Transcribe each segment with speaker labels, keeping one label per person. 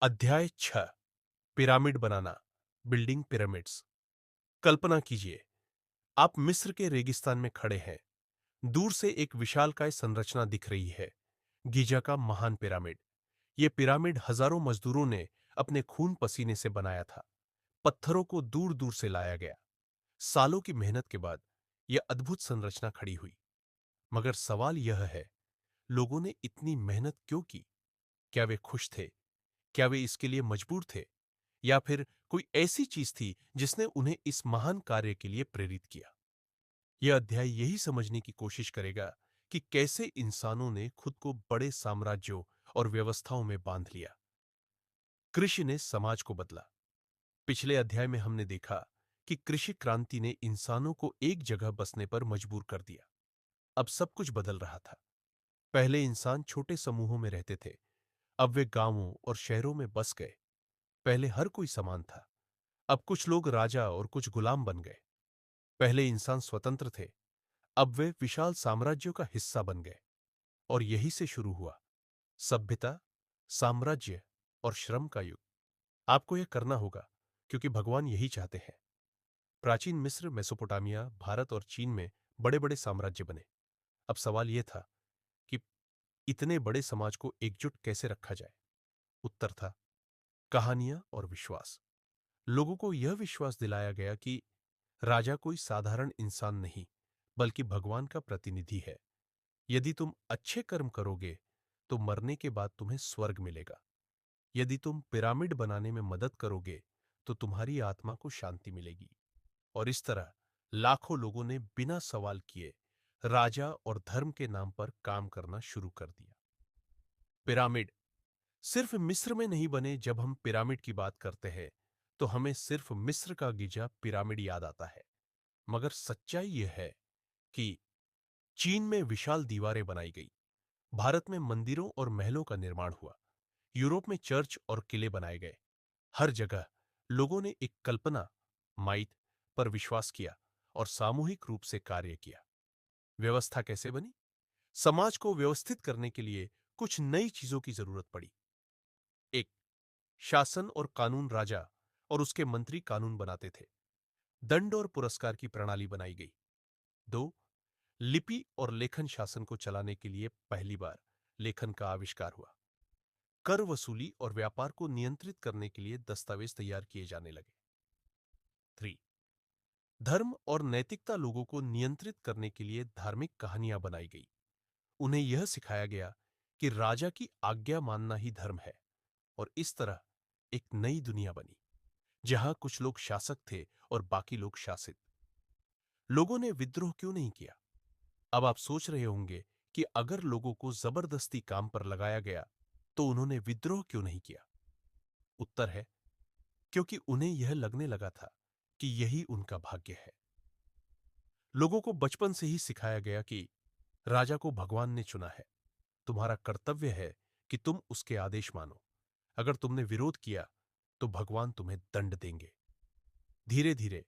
Speaker 1: अध्याय 6। पिरामिड बनाना। Building pyramids. कल्पना कीजिए, आप मिस्र के रेगिस्तान में खड़े हैं। दूर से एक विशालकाय संरचना दिख रही है, गीजा का महान पिरामिड। यह पिरामिड हजारों मजदूरों ने अपने खून पसीने से बनाया था। पत्थरों को दूर दूर से लाया गया। सालों की मेहनत के बाद यह अद्भुत संरचना खड़ी हुई। मगर सवाल यह है, लोगों ने इतनी मेहनत क्यों की? क्या वे खुश थे? क्या वे इसके लिए मजबूर थे? या फिर कोई ऐसी चीज थी जिसने उन्हें इस महान कार्य के लिए प्रेरित किया? यह अध्याय यही समझने की कोशिश करेगा कि कैसे इंसानों ने खुद को बड़े साम्राज्यों और व्यवस्थाओं में बांध लिया। कृषि ने समाज को बदला। पिछले अध्याय में हमने देखा कि कृषि क्रांति ने इंसानों को एक जगह बसने पर मजबूर कर दिया। अब सब कुछ बदल रहा था। पहले इंसान छोटे समूहों में रहते थे, अब वे गांवों और शहरों में बस गए। पहले हर कोई समान था, अब कुछ लोग राजा और कुछ गुलाम बन गए। पहले इंसान स्वतंत्र थे, अब वे विशाल साम्राज्यों का हिस्सा बन गए। और यही से शुरू हुआ सभ्यता, साम्राज्य और श्रम का युग। आपको यह करना होगा, क्योंकि भगवान यही चाहते हैं। प्राचीन मिस्र, मेसोपोटामिया, भारत और चीन में बड़े बड़े साम्राज्य बने। अब सवाल यह था कि इतने बड़े समाज को एकजुट कैसे रखा जाए। उत्तर था कहानियां और विश्वास। लोगों को यह विश्वास दिलाया गया कि राजा कोई साधारण इंसान नहीं, बल्कि भगवान का प्रतिनिधि है। यदि तुम अच्छे कर्म करोगे तो मरने के बाद तुम्हें स्वर्ग मिलेगा। यदि तुम पिरामिड बनाने में मदद करोगे तो तुम्हारी आत्मा को शांति मिलेगी। और इस तरह लाखों लोगों ने बिना सवाल किए राजा और धर्म के नाम पर काम करना शुरू कर दिया। पिरामिड सिर्फ मिस्र में नहीं बने। जब हम पिरामिड की बात करते हैं तो हमें सिर्फ मिस्र का गिजा पिरामिड याद आता है। मगर सच्चाई यह है कि चीन में विशाल दीवारें बनाई गई, भारत में मंदिरों और महलों का निर्माण हुआ, यूरोप में चर्च और किले बनाए गए। हर जगह लोगों ने एक कल्पना, माइथ, पर विश्वास किया और सामूहिक रूप से कार्य किया। व्यवस्था कैसे बनी? समाज को व्यवस्थित करने के लिए कुछ नई चीजों की जरूरत पड़ी। एक, शासन और कानून। राजा और उसके मंत्री कानून बनाते थे। दंड और पुरस्कार की प्रणाली बनाई गई। दो, लिपि और लेखन। शासन को चलाने के लिए पहली बार लेखन का आविष्कार हुआ। कर वसूली और व्यापार को नियंत्रित करने के लिए दस्तावेज तैयार किए जाने लगे। 3, धर्म और नैतिकता। लोगों को नियंत्रित करने के लिए धार्मिक कहानियां बनाई गई। उन्हें यह सिखाया गया कि राजा की आज्ञा मानना ही धर्म है। और इस तरह एक नई दुनिया बनी, जहां कुछ लोग शासक थे और बाकी लोग शासित। लोगों ने विद्रोह क्यों नहीं किया? अब आप सोच रहे होंगे कि अगर लोगों को जबरदस्ती काम पर लगाया गया तो उन्होंने विद्रोह क्यों नहीं किया? उत्तर है, क्योंकि उन्हें यह लगने लगा था कि यही उनका भाग्य है। लोगों को बचपन से ही सिखाया गया कि राजा को भगवान ने चुना है। तुम्हारा कर्तव्य है कि तुम उसके आदेश मानो। अगर तुमने विरोध किया तो भगवान तुम्हें दंड देंगे। धीरे धीरे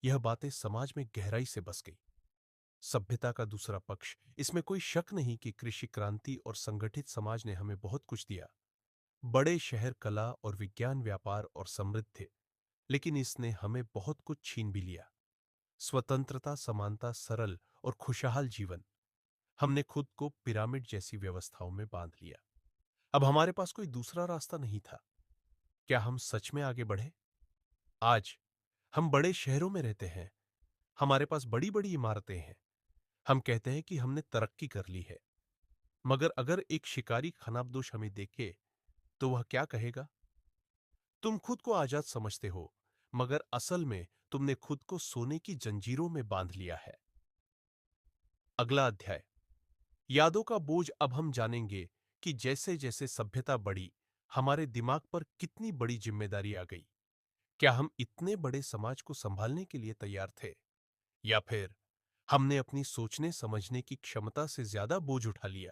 Speaker 1: यह बातें समाज में गहराई से बस गई। सभ्यता का दूसरा पक्ष। इसमें कोई शक नहीं कि कृषि क्रांति और संगठित समाज ने हमें बहुत कुछ दिया। बड़े शहर, कला और विज्ञान, व्यापार और समृद्ध थे। लेकिन इसने हमें बहुत कुछ छीन भी लिया। स्वतंत्रता, समानता, सरल और खुशहाल जीवन। हमने खुद को पिरामिड जैसी व्यवस्थाओं में बांध लिया। अब हमारे पास कोई दूसरा रास्ता नहीं था। क्या हम सच में आगे बढ़े? आज हम बड़े शहरों में रहते हैं, हमारे पास बड़ी बड़ी इमारतें हैं। हम कहते हैं कि हमने तरक्की कर ली है। मगर अगर एक शिकारी खानाबदोश हमें देखे तो वह क्या कहेगा? तुम खुद को आजाद समझते हो, मगर असल में तुमने खुद को सोने की जंजीरों में बांध लिया है। अगला अध्याय, यादों का बोझ। अब हम जानेंगे कि जैसे जैसे सभ्यता बढ़ी, हमारे दिमाग पर कितनी बड़ी जिम्मेदारी आ गई। क्या हम इतने बड़े समाज को संभालने के लिए तैयार थे, या फिर हमने अपनी सोचने समझने की क्षमता से ज्यादा बोझ उठा लिया?